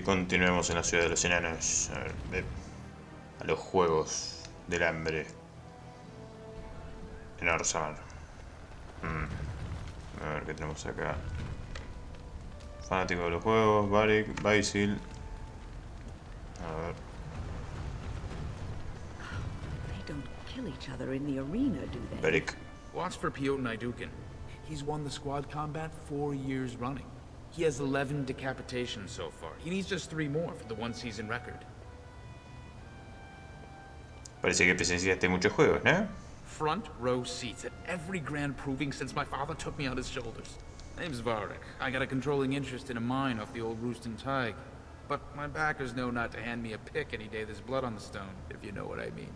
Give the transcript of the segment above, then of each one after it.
Y continuemos en la ciudad de los enanos. A ver, a los juegos del hambre. En Orsamar. A ver qué tenemos acá. Fanático de los juegos, Barik, Basil. A ver. They don't kill each other in the arena, do they? Barik. Watch for Piotr. He's won the squad combat 4 years running. He has 11 decapitations so far. He needs just 3 more for the one-season record. Parece que presenciaste muchos juegos, ¿no? Front row seats at every grand proving since my father took me on his shoulders. Name's Varric. I got a controlling interest in a mine off the old Roostin' Tig. But my backers know not to hand me a pick any day there's blood on the stone, if you know what I mean.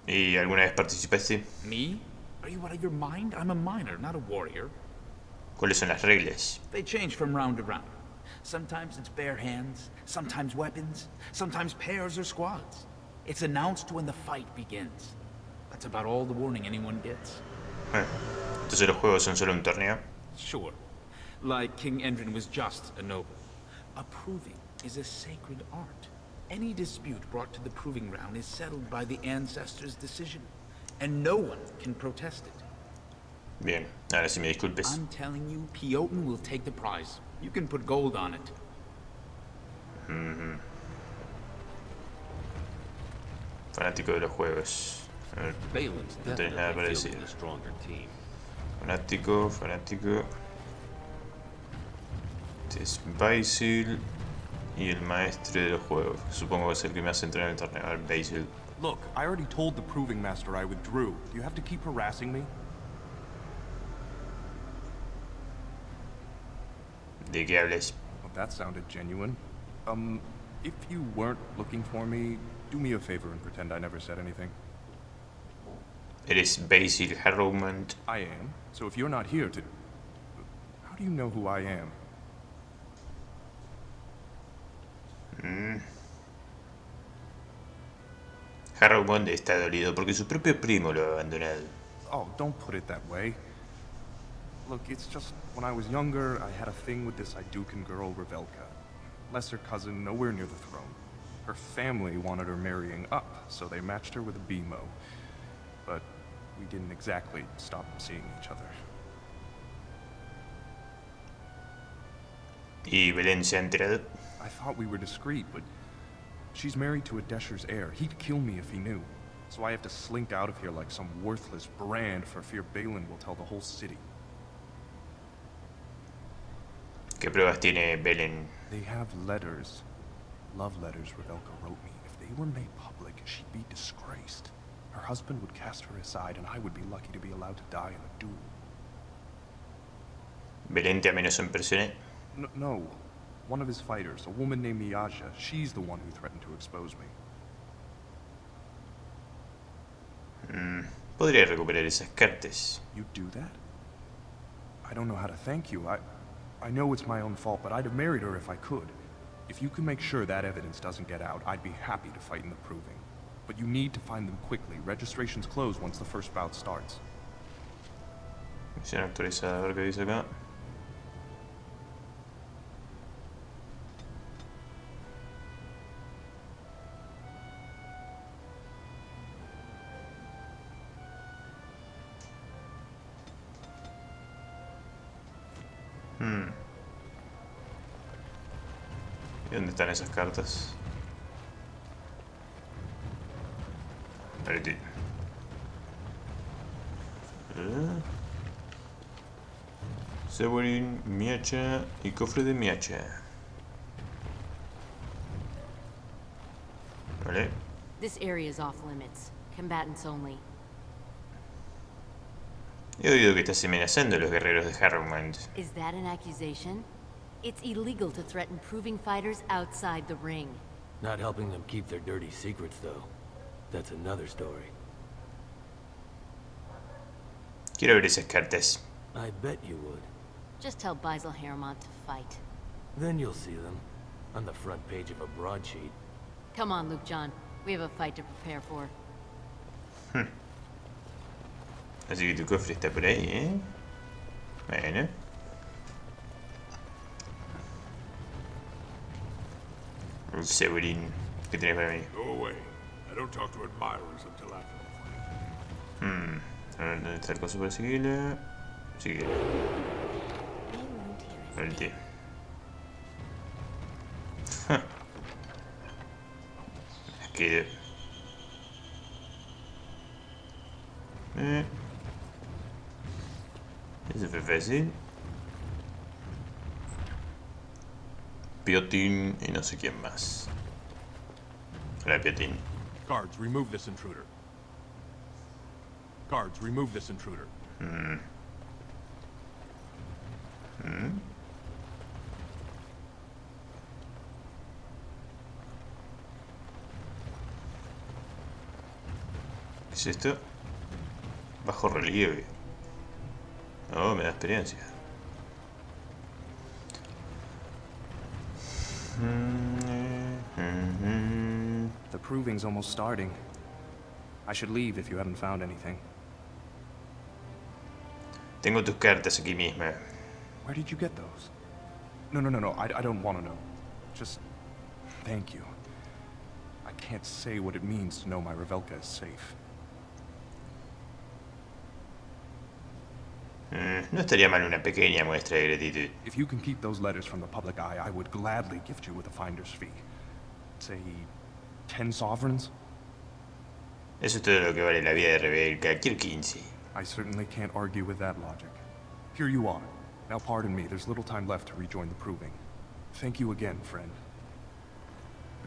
¿Y alguna vez participaste? Me? Are you out of your mind? I'm a miner, not a warrior. ¿Cuáles son las reglas? They change from round to round. Sometimes it's bare hands, sometimes weapons, sometimes pairs or squads. It's announced when the fight begins. That's about all the warning anyone gets. Entonces los juegos son solo un torneo. Sure. Like King Endrin was just a noble. A proving is a sacred art. Any dispute brought to the proving ground is settled by the ancestors' decision, and no one can protest it. Bien, ahora sí me disculpes. I'm telling you, Piotr will take the prize. You can put gold on it. Fanático de los juegos. A ver, no tenés nada para decir. Fanático. Este es Basil. Y el maestro de los juegos. Supongo que es el que me hace entrar en el torneo. A ver, Basil. Look, I already told the proving master I withdrew. Do you have to keep harassing me? ¿De qué hables? Well, that sounded genuine. If you weren't looking for me, do me a favor and pretend I never said anything. Eres Basil Harrowman. I am. So if you're not here to... How do you know who I am? Harrowman está dolido porque su propio primo lo ha abandonado. Oh, don't put it that way. Look, it's just, when I was younger, I had a thing with this Idukan girl, Revelka. Lesser cousin, nowhere near the throne. Her family wanted her marrying up, so they matched her with a BMO. But we didn't exactly stop seeing each other. ¿Y Belén se ha enterado? I thought we were discreet, but she's married to a Desher's heir. He'd kill me if he knew. So I have to slink out of here like some worthless brand for fear Balin will tell the whole city. ¿Qué pruebas tiene Belén? They have letters. Love letters Revelka wrote me. If they were made public, she'd be disgraced. Her husband would cast her aside, and I would be lucky to be allowed to die in a duel. ¿Belén te amenazó en persona? No. One of his fighters, a woman named Miyaja, she's the one who threatened to expose me. Podría recuperar esas cartas. You do that? I don't know how to thank you. I know it's my own fault, but I'd have married her if I could. If you can make sure that evidence doesn't get out, I'd be happy to fight in the proving. But you need to find them quickly. Registrations close once the first bout starts. Misión actualizada, a ver qué dice acá. ¿Y dónde están esas cartas? Ahorita. Severin, Miacha y cofre de Miacha. Vale. This area is off limits. Combatants only. He oído que estás amenazando a los guerreros de Harrowman. Is that an accusation? It's illegal to threaten proving fighters outside the ring. Not helping them keep their dirty secrets, though. That's another story. Quiero ver esas cartas. I bet you would. Just tell Basil Harrowman to fight. Then you'll see them. On the front page of a broadsheet. Come on, Luke John. We have a fight to prepare for. Así que tu cofre está por ahí, ¿eh? Bueno. El Severin. ¿Qué tenés para mí? Go away. I don't talk to admirers until after the fight. A ver, ¿dónde está el coso para seguirle? Sigue. Vente. Que... Ese fue fácil. Piotin y no sé quién más. Hola, Piotin. Guards, remove this intruder. Guards, remove this intruder. ¿Qué es esto? Bajo relieve. Oh, me da experiencia. The proving's almost starting. I should leave if you haven't found anything. Tengo tus cartas aquí mismo. Where did you get those? No. I don't want to know. Just thank you. I can't say what it means to know my Revelka is safe. No estaría mal una pequeña muestra de gratitud. If you can keep those letters from the public eye, I would gladly gift you with a finder's fee. Say, 10 sovereigns? Eso es todo lo que vale la vida de Rebecca. Quiero 15. I certainly can't argue with that logic. Here you are. Now pardon me, there's little time left to rejoin the proving. Thank you again, friend.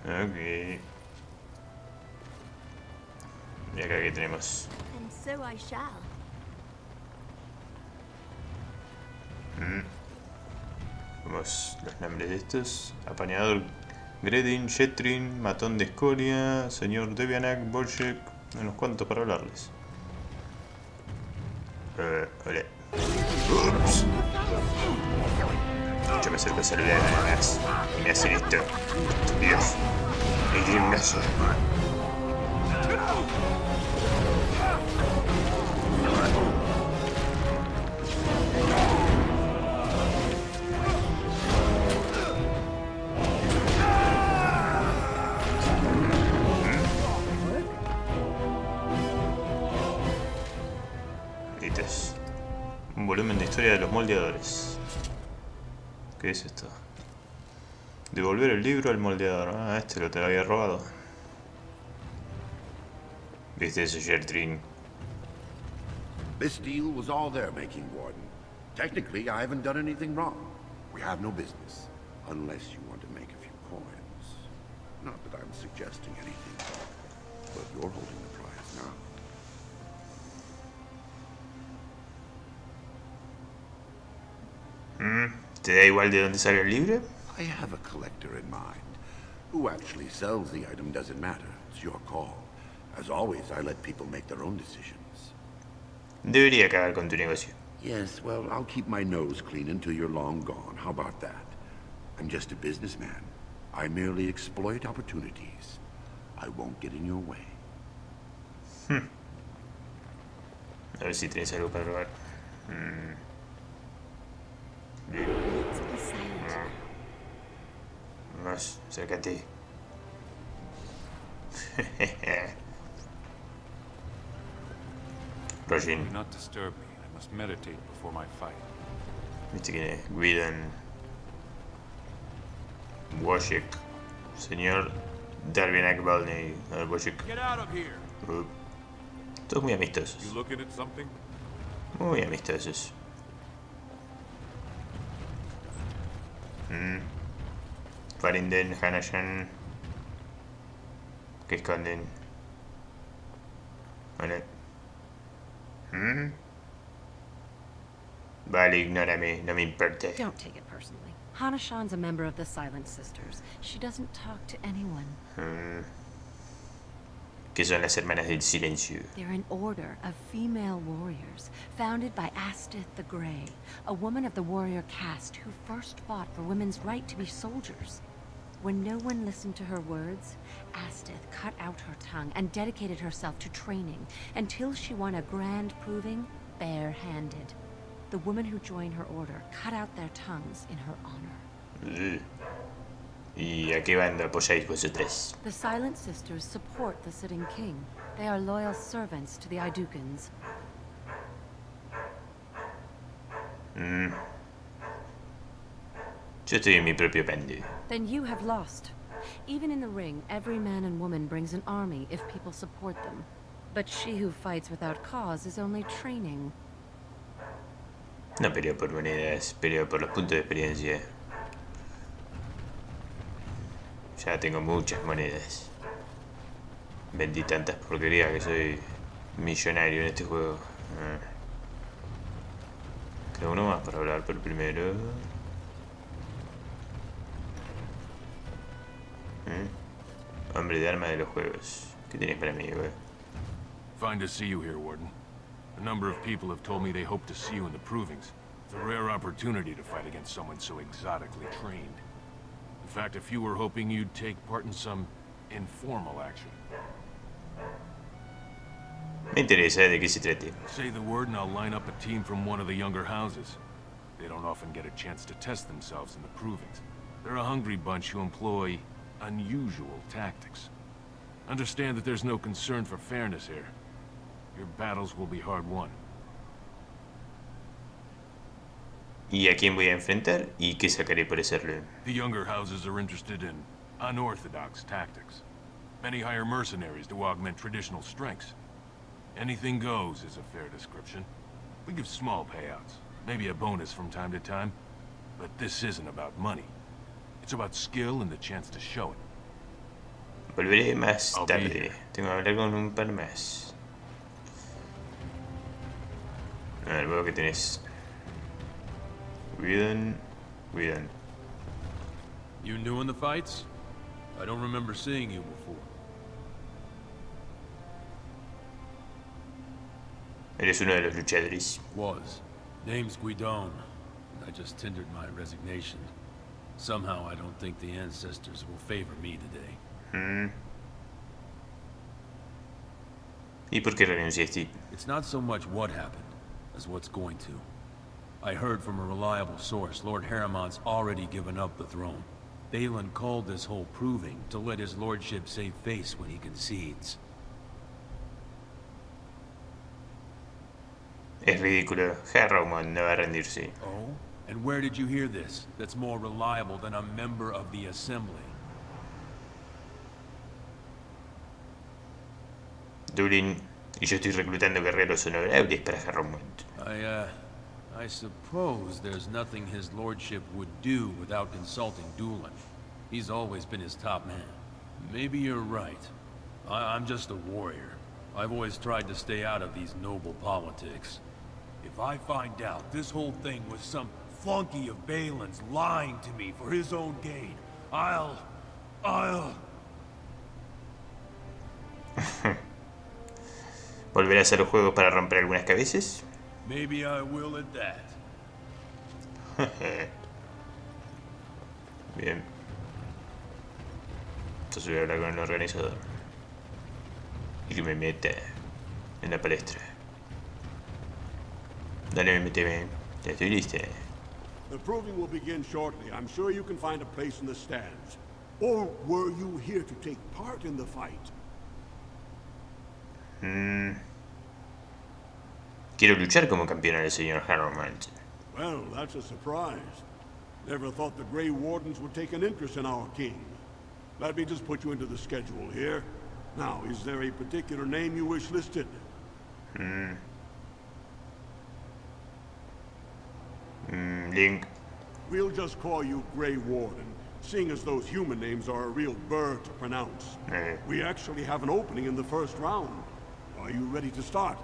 Ok. Y acá que tenemos. And so I shall. Vemos los nombres de estos. Apañador Gredin, Jetrin, Matón de Escoria, Señor Devianak, Bolshek. Unos cuantos para hablarles. Hola. Ups. Yo me acerco a saludar a más. Y me hacen esto. Dios. El gimnasio. Un volumen de historia de los moldeadores. ¿Qué es esto? Devolver el libro al moldeador. Ah, este lo te había robado. ¿Viste eso, Gertrin? This deal was all their making, Warden. Technically, I haven't done anything wrong. We have no business. Unless you want to make a few coins. Not that I'm suggesting anything. But you're holding the prize now. ¿Te da igual de dónde sale el libro? I have a collector in mind. Who actually sells the item doesn't matter. It's your call. As always, I let people make their own decisions. Debería acabar con tu negocio. Yes, well, I'll keep my nose clean until you're long gone. How about that? I'm just a businessman. I merely exploit opportunities. I won't get in your way. A ver si tienes algo para robar. Bien. Let's be silent. Vamos, acércate. Rojin, Do not disturb me. I must meditate before my fight. ¿viste quién es? Guidan. Wojcik. Señor Darvinak Balney. Wojcik. Get out of here! Todos muy amistosos. You looking at something? Muy amistosos. Farinden, Hanashan. ¿Qué esconden? Hola. Vale, ignórame, no me importa. Don't take it personally. Hana-shan's a member of the Silent Sisters. She doesn't talk to anyone. ¿Qué son las hermanas del silencio? They're an order of female warriors, founded by Astith the Grey, a woman of the warrior caste who first fought for women's right to be soldiers. When no one listened to her words, Astith cut out her tongue and dedicated herself to training until she won a grand proving bare-handed. The women who joined her order cut out their tongues in her honor. ¿Y a qué bando apoyáis vosotras? The Silent Sisters support the sitting king. They are loyal servants to the Idukans. Yo estoy en mi propio bando. Then you have lost. Even in the ring, every man and woman brings an army if people support them. But she who fights without cause is only training. No peleo por monedas, peleo por los puntos de experiencia. Ya tengo muchas monedas. Vendí tantas porquerías que soy millonario en este juego. Queda uno más para hablar, pero primero... Hombre de arma de los juegos. ¿Qué tienes para mí, güey? Fine to see you here, Warden. A number of people have told me they hope to see you in the provings. It's a rare opportunity to fight against someone so exotically trained. In fact, a few were hoping you'd take part in some informal action. Me interesa de qué se trate. Say the word and I'll line up a team from one of the younger houses. They don't often get a chance to test themselves in the provings. They're a hungry bunch who employ unusual tactics. Understand that there's no concern for fairness here. Your battles will be hard won. ¿Y a quién voy a enfrentar? ¿Y qué sacaré por hacerlo? The younger houses are interested in unorthodox tactics. Many hire mercenaries to augment traditional strengths. Anything goes is a fair description. We give small payouts, maybe a bonus from time to time. But this isn't about money. It's about skill and the chance to show it. Volveré más tarde. Tengo que hablar con un par más. A ver, veo que tenés. Cuidan. You new in the fights? I don't remember seeing you before. Eres uno de los luchadores. Was. Name's Guidon. I just tendered my resignation. Somehow I don't think the ancestors will favor me today. ¿Y por qué renunciaste? It's not so much what happened, as what's going to. I heard from a reliable source, Lord Harriman's already given up the throne. Balin called this whole proving to let his lordship save face when he concedes. Es ridículo. Harrowman no va a rendirse. Oh? And where did you hear this? That's more reliable than a member of the Assembly. Durin y yo estoy reclutando guerreros honorables para Harrowman. I suppose there's nothing his lordship would do without consulting Doolin. He's always been his top man. Maybe you're right. I'm just a warrior. I've always tried to stay out of these noble politics. If I find out this whole thing was some flunky of Balin's lying to me for his own gain, I'll... ¿Volverás a los juegos para romper algunas cabezas? Maybe I will at that. Bien. Entonces voy a hablar con el organizador. Y que me meta en la palestra. Dale, méteme. Ya estoy lista. The proving will begin shortly. I'm sure you can find a place in the stands. Or were you here to take part in the fight? Quiero luchar como campeona del señor Harrowman. Well, that's a surprise. Never thought the Grey Wardens would take an interest in our king. Let me just put you into the schedule here. Now, is there a particular name you wish listed? Link. We'll just call you Grey Warden, seeing as those human names are a real burr to pronounce. We actually have an opening in the first round. Are you ready to start?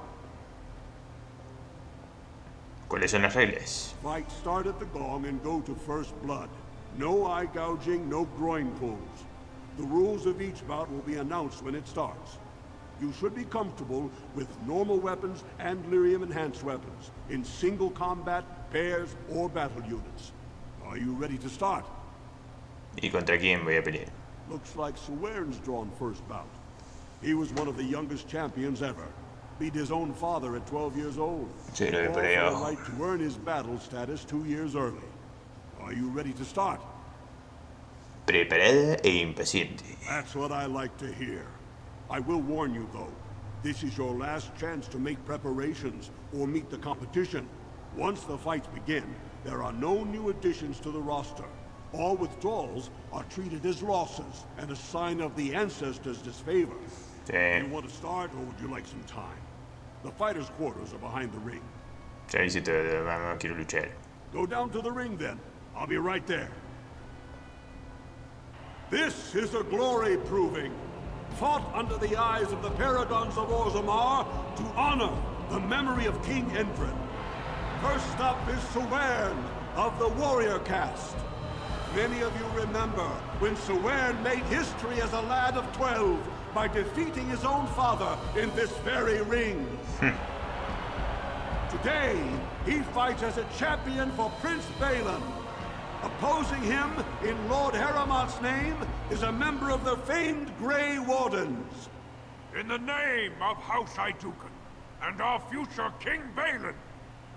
¿Cuáles son las reglas? Fight start at the gong and go to first blood. No eye gouging, no groin pulls. The rules of each bout will be announced when it starts. You should be comfortable with normal weapons and lyrium enhanced weapons, in single combat, pairs, or battle units. Are you ready to start? ¿Y contra quién voy a pelear? Looks like Suern's drawn first bout. He was one of the youngest champions ever. Beat his own father at 12 years old. Sí, lo vi por ahí All for the abajo. right to earn his battle status 2 years early. Are you ready to start? preparada e impaciente. That's what I like to hear. I will warn you, though. This is your last chance to make preparations or meet the competition. Once the fights begin, there are no new additions to the roster. All withdrawals are treated as losses and a sign of the ancestors' disfavor. Do you want to start, or would you like some time? The fighters' quarters are behind the ring. Mamma, quiero luchar. Go down to the ring, then. I'll be right there. This is a glory proving, fought under the eyes of the Paragons of Orzammar to honor the memory of King Endrin. First up is Sewern of the Warrior Caste. Many of you remember when Sewern made history as a lad of 12 by defeating his own father in this very ring. Today, he fights as a champion for Prince Balin. Opposing him, in Lord Haramont's name, is a member of the famed Grey Wardens. In the name of House Iduken and our future King Balin.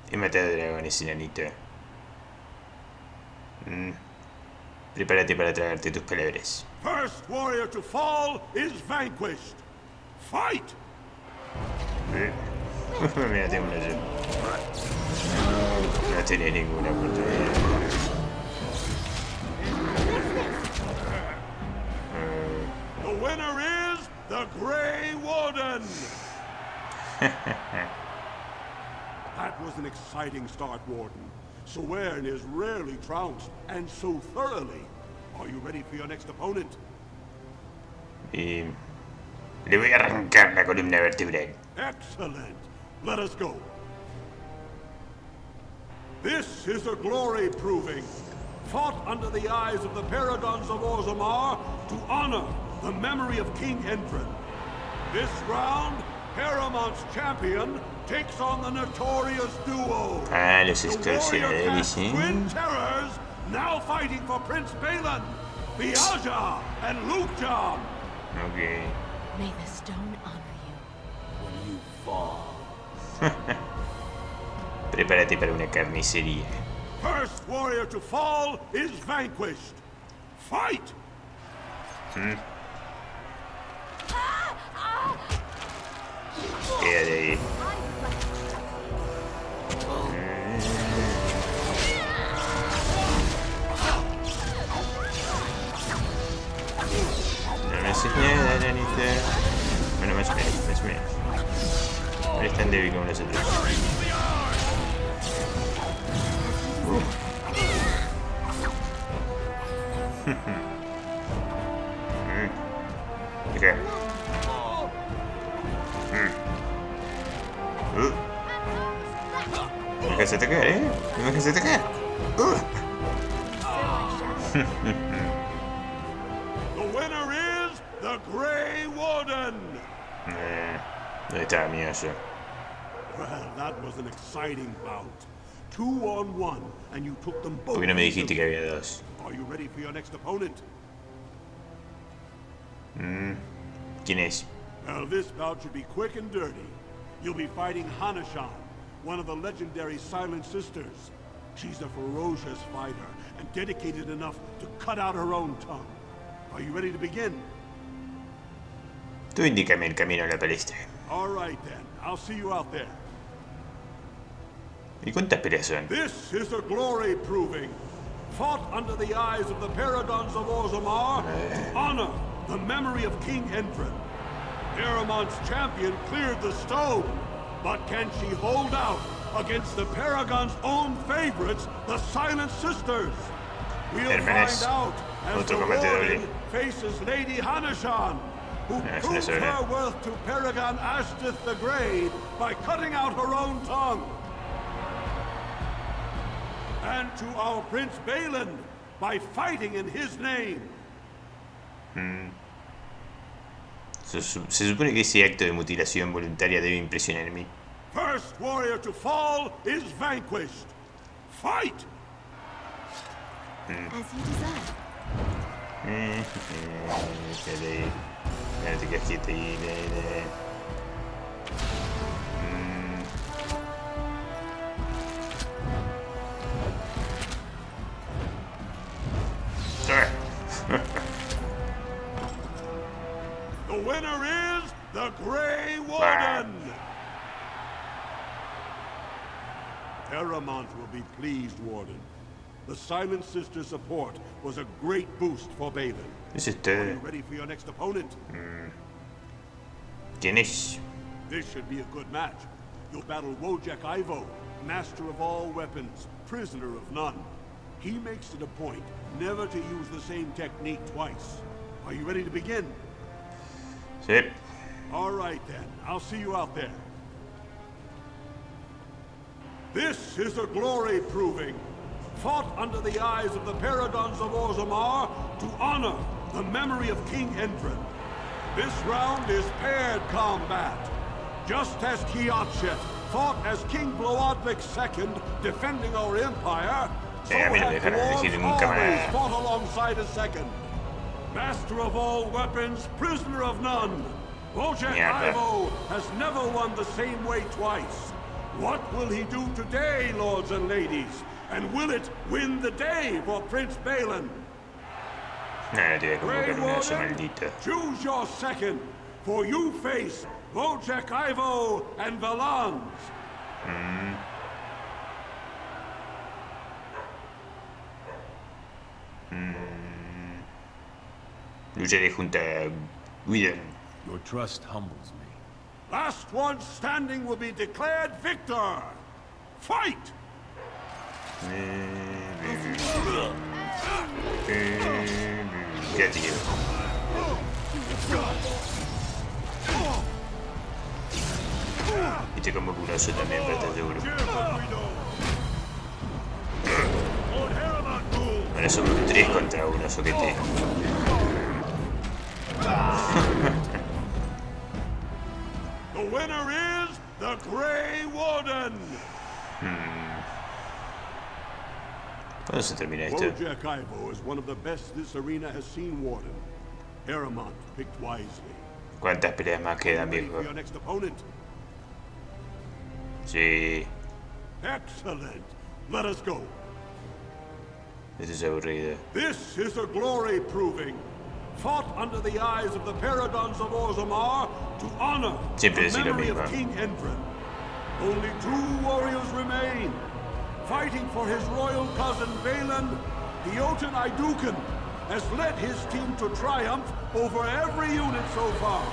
He matado dragones, enanito. Prepárate para tragarte tus palabras. First warrior to fall is vanquished. Fight! Mira, tengo una yo. No tenía ninguna oportunidad. The winner is the Grey Warden! That was an exciting start, Warden. Sewern is rarely trounced, and so thoroughly. Are you ready for your next opponent? Y le voy a arrancar la columna vertebral. Excellent. Let us go. This is a glory proving, fought under the eyes of the Paragons of Orzammar to honor the memory of King Endrin. This round, Haramont's champion takes on the notorious duo. Los extorsionadores, Twin Terrors, now fighting for Prince Balin, Biaja and Lukejan. Okay. May the stone honor you. When you fall. Prepárate para una carnicería. First warrior to fall is vanquished. Fight! Queda de ahí. No me haces nada, nanita. Bueno, más o menos, más o menos. No eres tan débil como nosotros. Okay. No me dejes atacar, ¿eh? No me dejes atacar. The winner is the Grey Warden. ¿Dónde estaba mi hoyo? Well, that was an exciting bout. 2-on-1, and you took them both. ¿Por qué no me dijiste que había dos? Are you ready for your next opponent? ¿Quién es? Well, this bout should be quick and dirty. You'll be fighting Hanashan, one of the legendary Silent Sisters. She's a ferocious fighter and dedicated enough to cut out her own tongue. Are you ready to begin? Tú indícame el camino a la palestra. All right, then. I'll see you out there. ¿Y cuántas peleas son? This is a glory proving, fought under the eyes of the Paragons of Orzammar to honor the memory of King Endrin. Haramont's champion cleared the stone, but can she hold out against the Paragon's own favorites, the Silent Sisters? We'll find out as the Warden faces Lady Hanashan, who proves her worth to Paragon Ashtith the Grey by cutting out her own tongue. And to our Prince Balin by fighting in his name. Se supone que ese acto de mutilación voluntaria debe impresionarme. First warrior to fall is vanquished. Fight! As you desire. Espérate, que quieta ahí. winner is the Grey Warden! Paramount will be pleased, Warden. The Silent Sister support was a great boost for Balin. Es Are este. you ready for your next opponent? ¿Quién es? This should be a good match. You'll battle Wojak Ivo, master of all weapons, prisoner of none. He makes it a point never to use the same technique twice. Are you ready to begin? Sí. All right then, I'll see you out there. This is a glory proving, fought under the eyes of the Paradons of Orzammar to honor the memory of King Endrin. This round is paired combat. Just as Kiakshet fought as King Bloodlik II, defending our empire, so a mí no me have dejan elegir dwarves nunca always más. fought alongside a second. Master of all weapons, prisoner of none. Wojak Mierda. Ivo has never won the same way twice. What will he do today, lords and ladies? And will it win the day for Prince Balin? Nada, te voy a Grey convocar una esa Warden, maldita. choose your second, for you face Wojak Ivo and Valans. Lucharé junto a Duderino. Your trust humbles me. Last one standing will be declared victor. Fight! Ya te quiero. Y te convoco un oso también para estar seguro. Bueno, somos 3 contra 1, soquete. The winner is the Grey Warden. ¿Cuándo se termina esto? Wojak Ivo is one of the best this arena has seen, Warden. Paramount picked wisely. ¿Cuántas peleas más quedan, Ready for viejo? your next opponent? Sí, Excellent. Let us go. esto es aburrido. This is a glory proving, fought under the eyes of the Paradons of Orzammar to honor Siempre the decir lo memory mismo. of King Endrin. Only 2 warriors remain, fighting for his royal cousin Balin. The Jotun Iduken has led his team to triumph over every unit so far.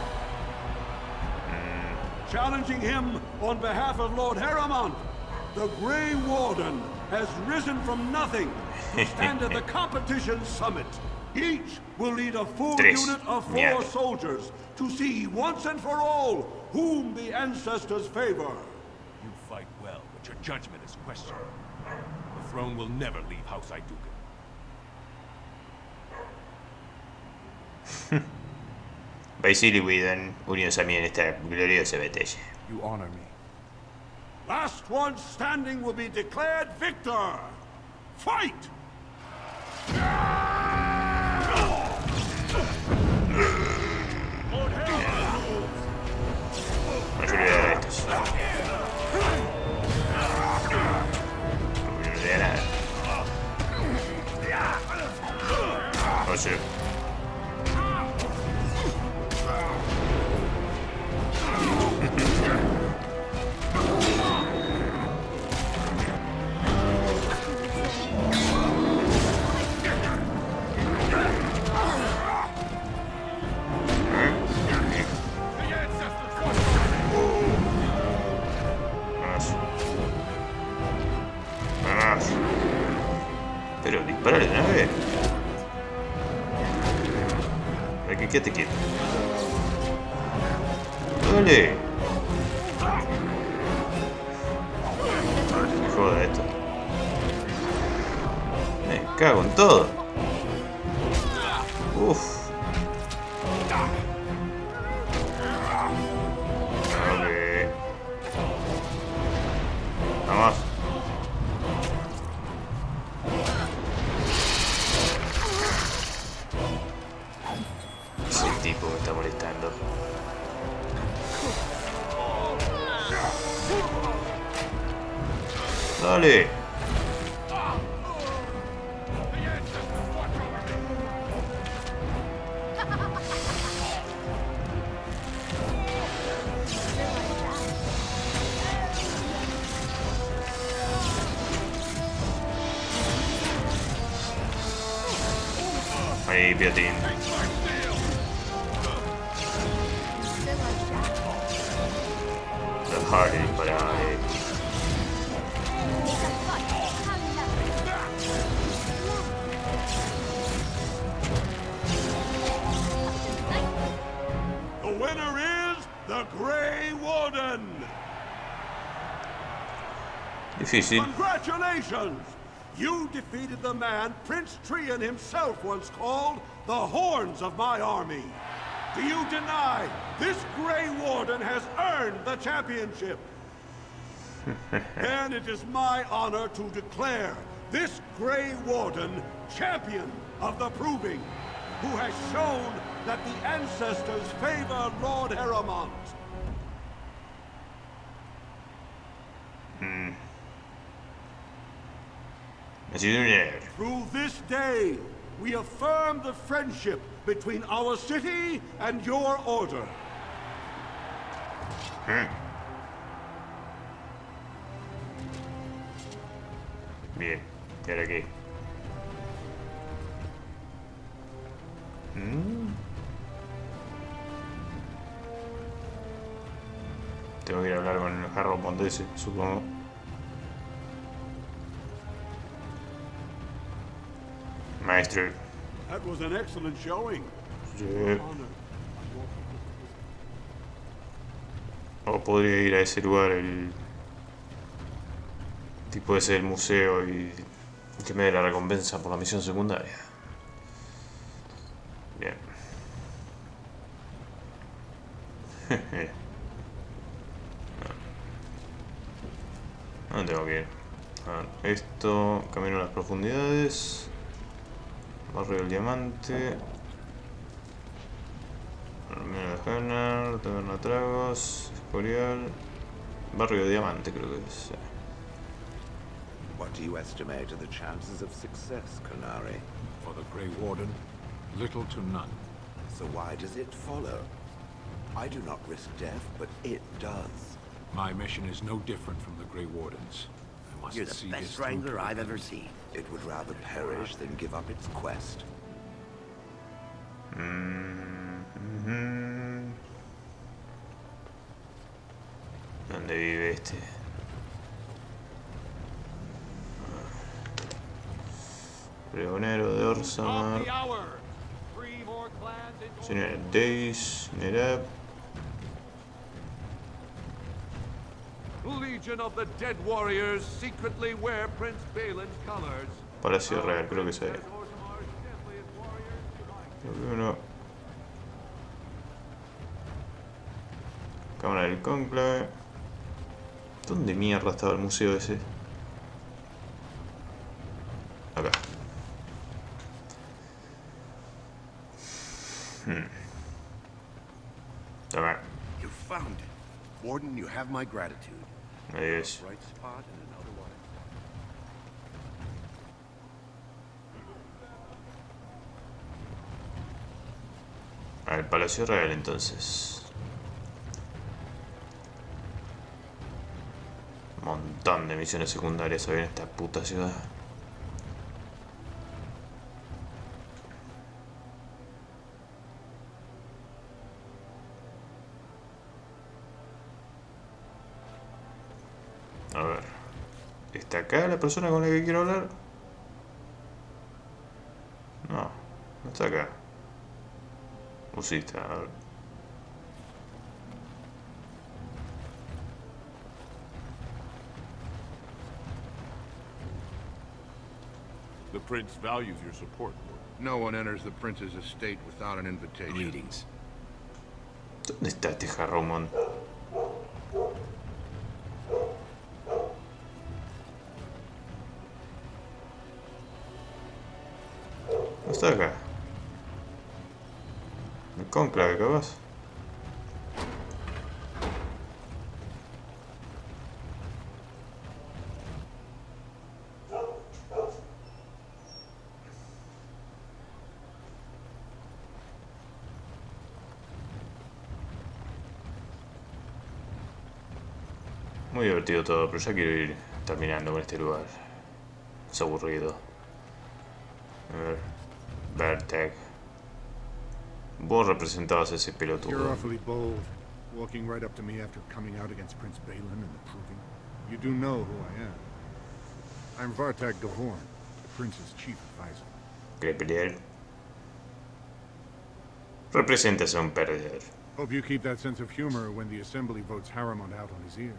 Challenging him on behalf of Lord Harrimont, the Grey Warden has risen from nothing to stand at the competition summit. Each will lead a full Tres. unit of 4 Mierda. soldiers to see once and for all whom the ancestors favor. You fight well, but your judgment is questioned. The throne will never leave House Iduken. Basil y Whedon unidos a mí en esta gloriosa batalla. You honor me. Last one standing will be declared victor. Fight! No se olvida de estos. No se olvida de nada. O sea. Vamos. Pero disparale de una vez. Aquí, quédate quieto. ¡Dale! Me joda esto. Me cago en todo. Uff. Ok. Vamos. Ese tipo me está molestando. Dale. Ahí, Piatín. Dejar de disparar, The winner is the Grey Warden! Difícil. Congratulations! You defeated the man Prince Trian himself once called the Horns of my army. Do you deny this Grey Warden has earned the championship? And it is my honor to declare this Grey Warden champion of the Proving, who has shown that the ancestors favor Lord Heremont. Through this day, we affirm the friendship between our city and your order. Bien, ¿y ahora qué? Tengo que ir a hablar con el jarro ese, supongo. Maestro. That was an excellent showing. Sí. O podría ir a ese lugar, el tipo ese del museo, y que me dé la recompensa por la misión secundaria. Bien. ¿Dónde tengo que ir? Esto, camino a las profundidades. Barrio del Diamante. Armero de Hannar, Taberna Tragos, Escorial. Barrio de Diamante creo que es. What do you estimate are the chances of success, Canary? For the Grey Warden, little to none. So why does it follow? I do not risk death, but it does. My mission is no different from the Grey Warden's. I must You're the see best this through wrangler to I've the ever end. seen. It would rather perish than give up its quest. ¿Dónde vive este? Pregonero de Orsamar. Señor Days, Nerab. Legion of the Dead Warriors secretly wear Prince Balin's colors. Palacio Real, creo que sea. Creo que no. Cámara del Cónclave. ¿Dónde mierda estaba el museo ese? Acá. Toma. You found it. Warden, you have my gratitude. Ahí es. Bright spot in an otherwise... Al Palacio Real entonces. Un montón de misiones secundarias hoy en esta puta ciudad. A ver. ¿Está acá la persona con la que quiero hablar? No, no está acá. O sí está. A ver. The Prince values your support, Lord. No one enters the prince's estate without an invitation. Greetings. ¿Dónde está este jarromón? No está acá. El cónclave, capaz. Muy divertido todo, pero ya quiero ir terminando con este lugar. Es aburrido. A ver. Vertec. Vos representabas a ese You're pelotudo. awfully bold, walking right up to me after coming out against Prince Balin and the Proving. You do know who I am. I'm Vartag Gavorn, the Prince's chief advisor. ¿Quiere pelear? Representas a un perdedor. Hope you keep that sense of humor when the Assembly votes Harriman out on his ear.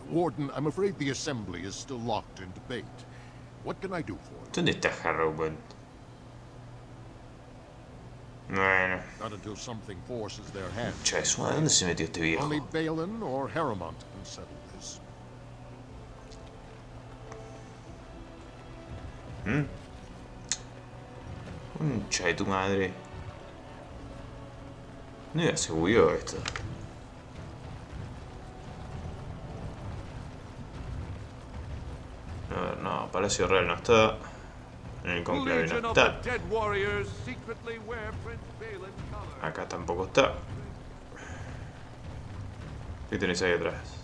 Warden, I'm afraid the Assembly is still locked in debate. What can I do for you? ¿Dónde está Harrowman? Bueno. Not until something forces their hand. Chesua, ¿dónde se metió este viejo? Only Balin or Harriman can settle this. Concha de tu madre. No ya se bugueó esto. A ver, no, Palacio Real no está. En el conclave no está. Acá tampoco está. ¿Qué tenés ahí atrás?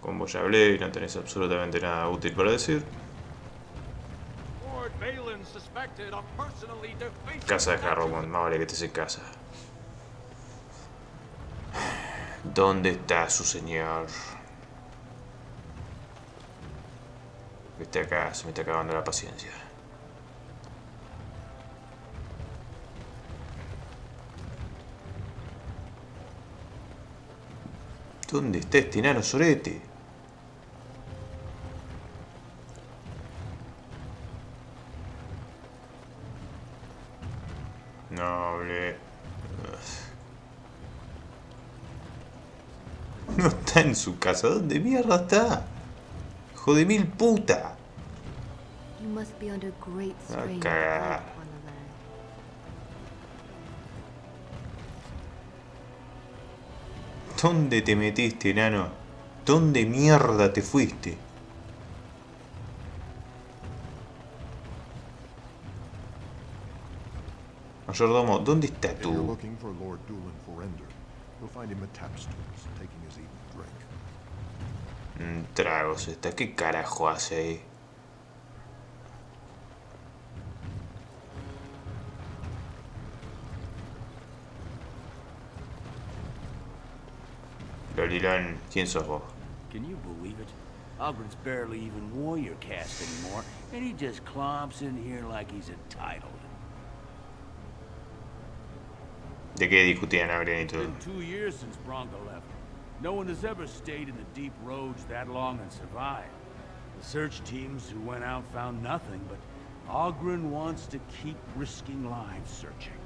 Como ya hablé y no tenés absolutamente nada útil para decir. Casa de Harrowman, más vale que estés en casa. ¿Dónde está su señor? Vete acá, se me está acabando la paciencia. ¿Dónde está este enano sorete? Noble. No está en su casa. ¿Dónde mierda está? Hijo de mil puta. You must be under great strain. Cagar. ¿Dónde te metiste, enano? ¿Dónde mierda te fuiste? Mayordomo, ¿dónde está If you're tú? looking for Lord Dulan Forender, you'll find him at tapstools, taking his evening drink. Tragos está. ¿Qué carajo hace ahí? Lolilón, ¿quién sos vos? Can you believe it? Ogren's barely even warrior caste anymore, and he just clomps in here like he's entitled. ¿De qué discutían Agren y todo? It's been 2 years since Bronco left. No one has ever stayed in the deep roads that long and survived. The search teams who went out found nothing, but Ogren wants to keep risking lives searching.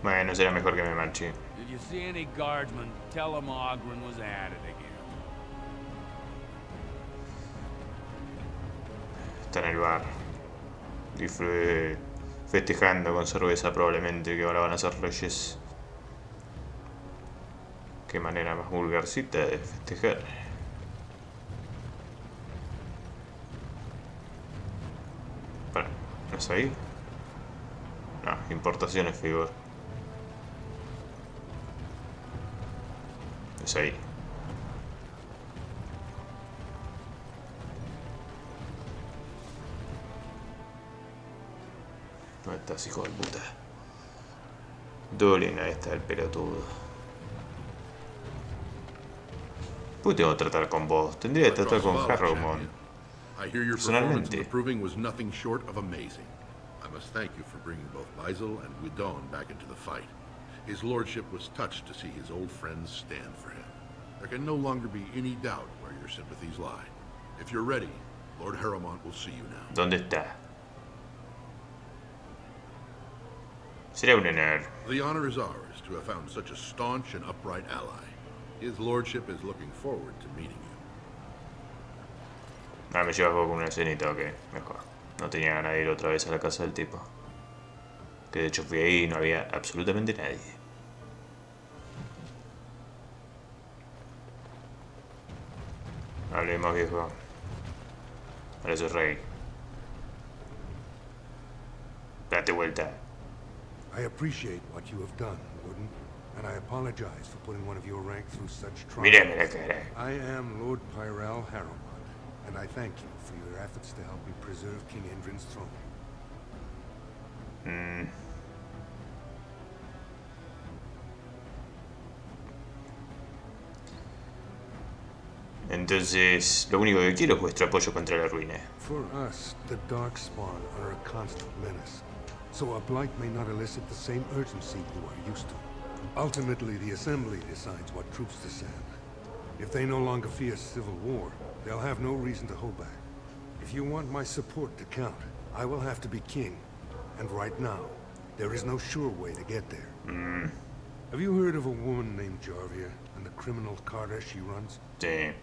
Bueno, será mejor que me marche. If you see any guardsmen, tell them Ogren was at it again. Está en el bar. Festejando con cerveza probablemente, que ahora van a ser reyes. Qué manera más vulgarcita de festejar. Para, ¿no es ahí? No, importaciones figura. Es ahí. ¿Dónde estás, hijo de puta? Duderino, ahí está el pelotudo. ¿Por qué tengo que tratar con vos? Tendría que tratar con Harrowman. I hear your performance in the Proving was nothing short of amazing. I must thank you for bringing both Liesel and Guidon back into the fight. His lordship was touched to see his old friends stand for him. There can no longer be any doubt where your sympathies lie. If you're ready, Lord Harrowmont will see you now. ¿Dónde está? Será un honor. The honor is ours to have found such a staunch and upright ally. His lordship is looking forward to meeting you. Ah, me llevas vos con una escenita, ok, mejor. No tenía ganas de ir otra vez a la casa del tipo. Que de hecho fui ahí y no había absolutamente nadie. Hablemos, viejo. Ahora soy rey. Date vuelta. I appreciate what you have done, Warden, and I apologize for putting one of your rank through such Mírame la trials. cara. I am Lord Pyral Harrowmont, and I thank you for your efforts to help me preserve King Endrin's throne. Entonces, lo único que quiero es vuestro apoyo contra la ruina. For us, the Darkspawn are a constant menace, so a blight may not elicit the same urgency you are used to. Ultimately, the Assembly decides what troops to send. If they no longer fear civil war, they'll have no reason to hold back. If you want my support to count, I will have to be king. And right now, there is no sure way to get there. Have you heard of a woman named Jarvia and the criminal carter she runs? Sí.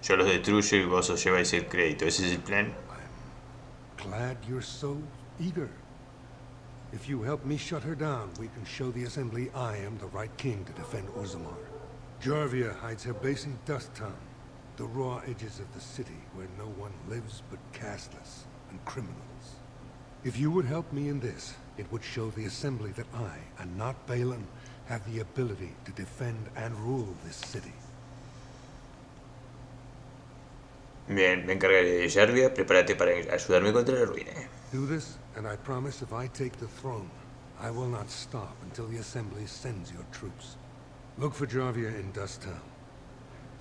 Yo los destruyo y vos os lleváis el crédito. ¿Ese es el plan? Glad you're so eager. If you help me shut her down, we can show the Assembly I am the right king to defend Orzammar. Jarvia hides her base in Dust Town, the raw edges of the city where no one lives but castless and criminals. If you would help me in this, it would show the Assembly that I, and not Balin, have the ability to defend and rule this city. Bien, me encargaré de Jarvia. Prepárate para ayudarme contra la ruina. Do this, and I promise if I take the throne, I will not stop until the Assembly sends your troops. Look for Jarvia in Dust Town.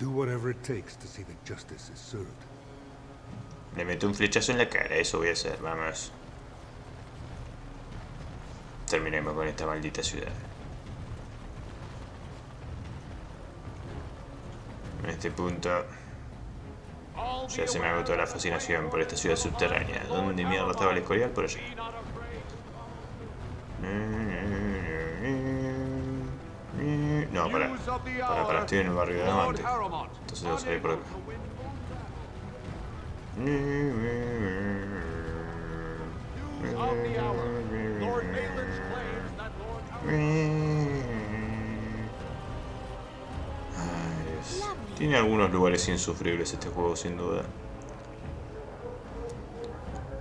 Do whatever it takes to see that justice is served. Le meto un flechazo en la cara, eso voy a hacer, vamos. Terminemos con esta maldita ciudad. En este punto ya se me agotó la fascinación por esta ciudad subterránea. ¿Dónde mierda estaba el Escorial? Por allá. No, para, estoy en el barrio de Diamante. Entonces debo salir por acá. Tiene algunos lugares insufribles este juego, sin duda.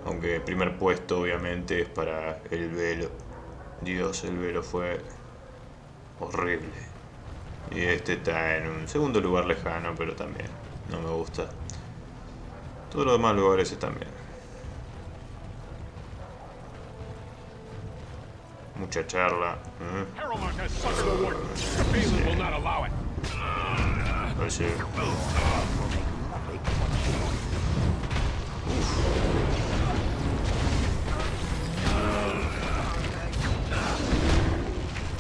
Aunque el primer puesto obviamente es para el velo. Dios, el velo fue horrible. Y este está en un segundo lugar lejano, pero también no me gusta. Todos los demás lugares están bien. Mucha charla. Sí.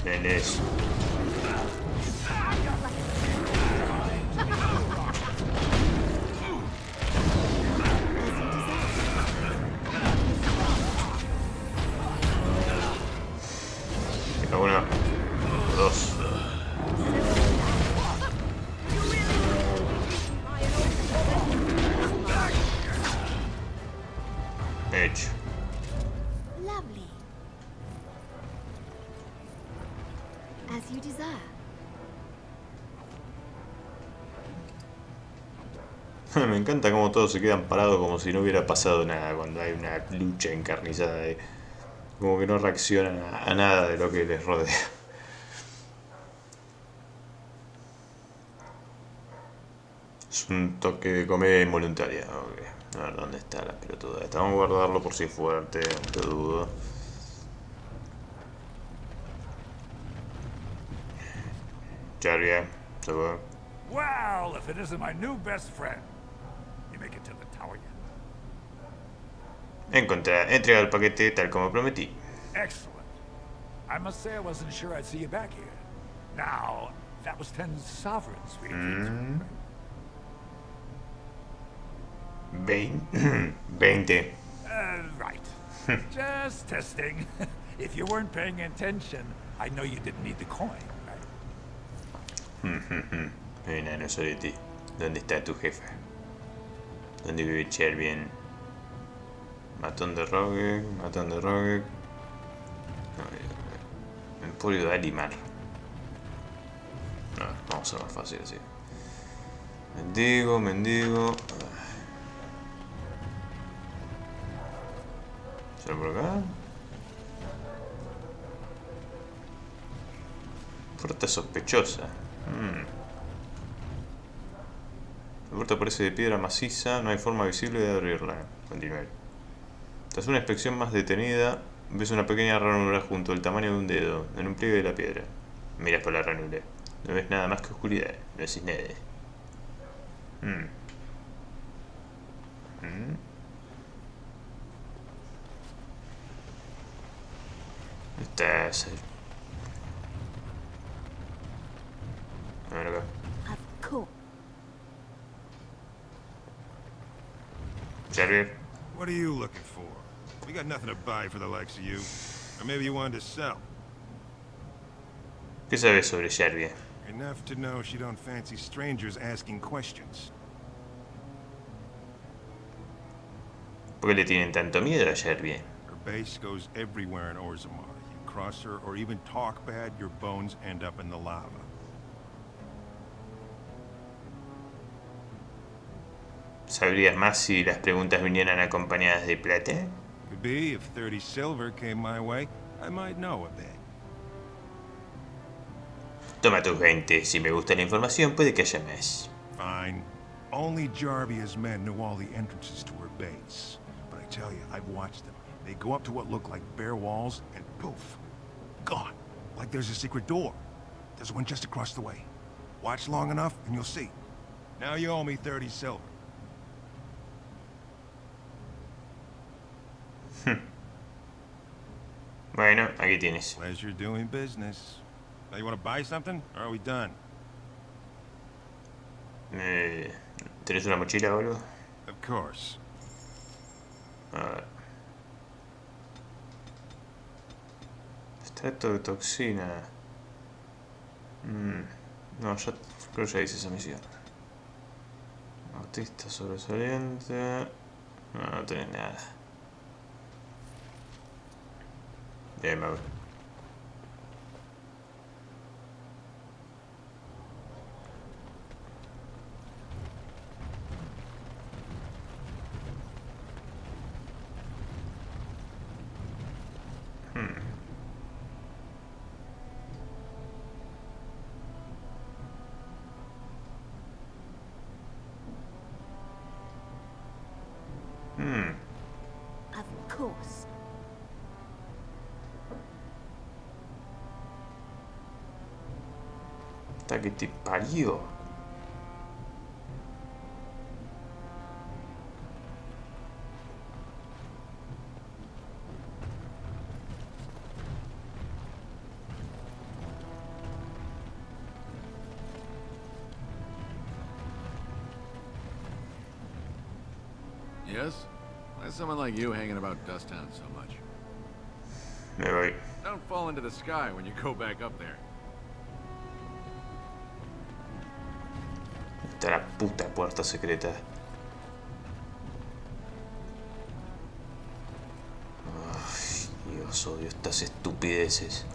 Tenés. Uno, dos. Hecho. Lovely. As you desire. Me encanta cómo todos se quedan parados como si no hubiera pasado nada cuando hay una lucha encarnizada ahí. Como que no reaccionan a nada de lo que les rodea. Es un toque de comedia involuntaria. Okay. A ver dónde está la pelotuda esta. Vamos a guardarlo por si es fuerte, no te dudo. Jarvia, se va. Well, if it isn't my new best friend. You make it to the tower yet? Entrega el paquete tal como prometí. Excellent. I must say I wasn't sure I'd see you back here. Now, that was 10 sovereigns we agreed to, right? 20. Right. Just testing. If you weren't paying attention, I know you didn't need the coin, right? Enano Soleti, ¿dónde está tu jefa? ¿Dónde vive Chervien? Matón de Rogue, matón de Rogue. No, Emporio de Alimar. No, vamos a ser más fácil así. Mendigo, mendigo. ¿Será por acá? Puerta sospechosa. La puerta parece de piedra maciza, no hay forma visible de abrirla. Continuar. Tras una inspección más detenida, ves una pequeña ranura junto al tamaño de un dedo, en un pliegue de la piedra. Miras por la ranura. No ves nada más que oscuridad, no decís nada. Estás... A ver acá. Cool. Xavier. What are you looking for? We got nothing to buy for the likes of you. Or maybe you wanted to sell. ¿Qué sabes sobre Xavier? Enough to know she don't fancy strangers asking questions. ¿Por qué le tienen tanto miedo a Xavier? Her base goes everywhere in Orzammar. You cross her or even talk bad, your bones end up in the lava. ¿Sabrías más si las preguntas vinieran acompañadas de plata? Could be. If 30 silver came my way, I might know a bit. Toma tus 20. Si me gusta la información, puede que haya más. Fine. Only Jarvia's men knew all the entrances to her base. But I tell you, I've watched them. They go up to what look like bare walls, and poof, gone. Like there's a secret door. There's one just across the way. Watch long enough, and you'll see. Now you owe me 30 silver. Bueno, aquí tienes. Pleasure doing business. Now you want to buy something, or are we done? ¿Tenés una mochila o algo? Of course. A ver. Extracto de toxina. No, ya creo que ya hice esa misión. Autista sobresaliente. No, no tenés nada. Bien, me voy. Of course. Hasta que te parió. Yes? Why is someone like you hanging about Dusttown so much? Me voy. Don't fall into the sky when you go back up there. Está la puta puerta secreta. Ay, Dios, odio estas estupideces.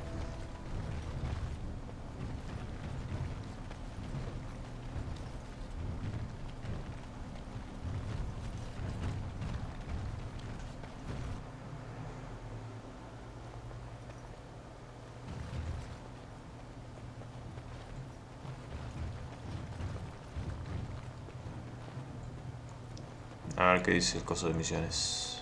A ver qué dice el coso de misiones.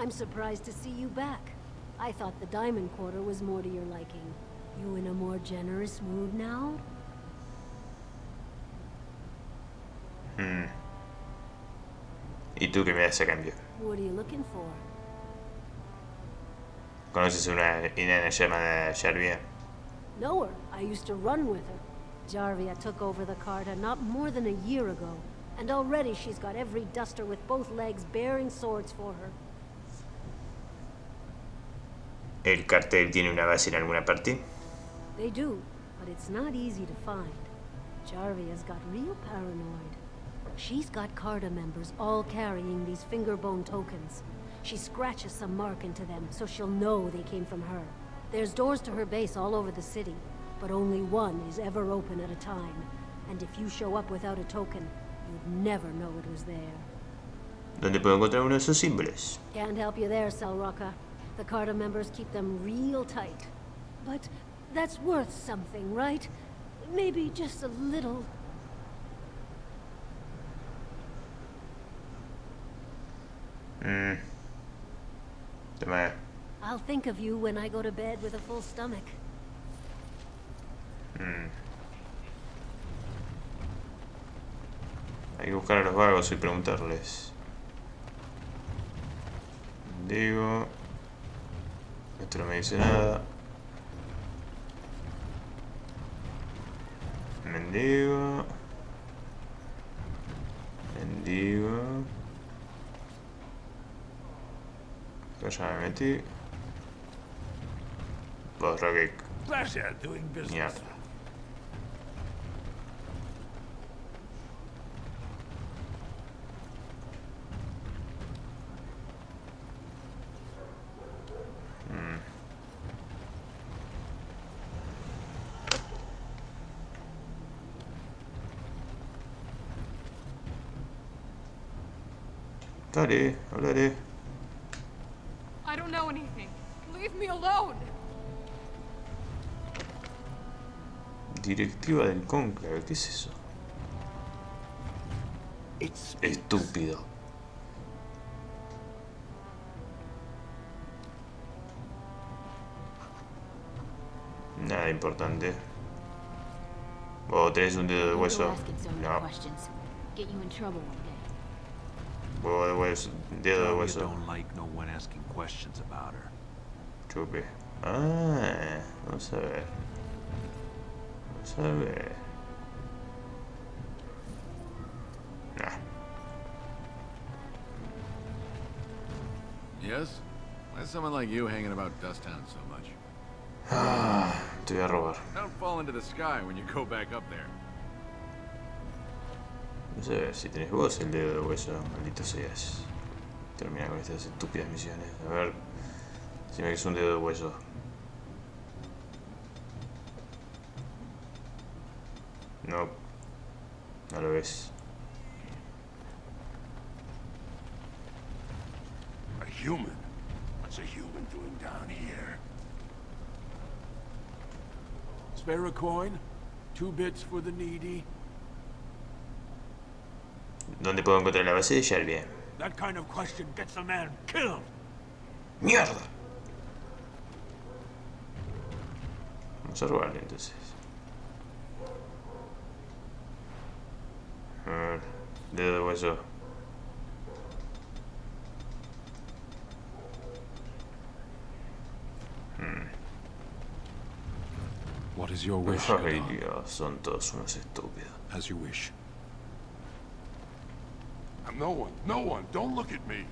I'm surprised to see you back. I thought the Diamond Quarter was more to your liking. You in a more generous mood now? ¿Y tú qué me das a cambio? What are you looking for? ¿Conoces a una enana llamada Jarvia? Know her. I used to run with her. Jarvia took over the Carta not more than a year ago. And already she's got every duster with both legs bearing swords for her. ¿El cartel tiene una base en alguna parte? They do, but it's not easy to find. Jarvia's got real paranoid. She's got Carta members all carrying these fingerbone tokens. She scratches some mark into them so she'll know they came from her. There's doors to her base all over the city, but only one is ever open at a time. And if you show up without a token, you'd never know it was there. ¿Dónde puedo encontrar uno de esos símbolos? Can't help you there, Selrocka. The Carta members keep them real tight. But that's worth something, right? Maybe just a little. Toma. I'll think of you when I go to bed with a full stomach. Hay que buscar a los vagos y preguntarles. Digo. Esto no me dice nada. Mendigo. Mendigo. Acá ya me metí. Borra que... Pleasure doing business. Mierda. Dale, hablaré. I don't know anything. Leave me alone. Directiva del cónclave, ¿qué es eso? Estúpido. Nada importante. ¿Vos tenés un dedo de hueso? No. Huevo de hueso, dedo de hueso. Chupe. Ah, vamos a ver. Vamos a ver. Nah. Yes? Why is someone like you hanging about Dusttown so much? Ah, te voy a robar. Don't fall into the sky when you go back up there. Vamos a ver si tenés vos el dedo de hueso, maldito seas. Termina con estas estúpidas misiones. A ver si me es un dedo de hueso. No. No lo ves. A human? What's a human doing down here? Spare a coin? 2 bits for the needy? ¿Dónde puedo encontrar la base de Jarvia? That kind of question gets a man killed. ¡Mierda! Vamos a robarle entonces. A ver, dedo de hueso. What is your wish? Ay, Dios, son todos unos estúpidos. As you wish. No one, don't look at me.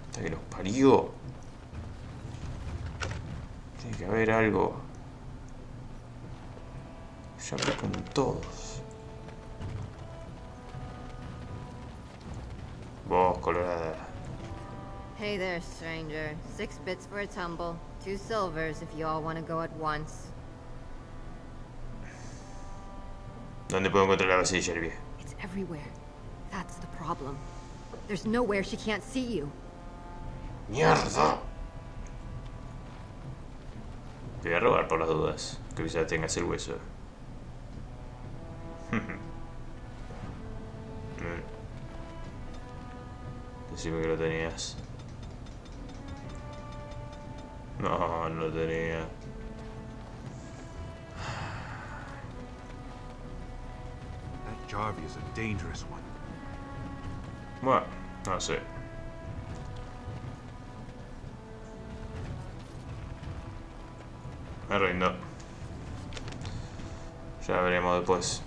Hasta que los parió. Tiene que haber algo. Ya hablé con todos. Vos, colorada. Hey there, stranger. 6 bits for a tumble, 2 silvers if you all want to go at once. ¿Dónde puedo encontrar la base de Jarvia? It's everywhere. That's the problem. There's nowhere she can't see you. ¡Mierda! Te voy a robar por las dudas. Que quizás tengas el hueso. Decime que lo tenías. No, no lo tenía. That Jarvia is a dangerous one. Bueno, no sé. Me rindo. Ya veremos después.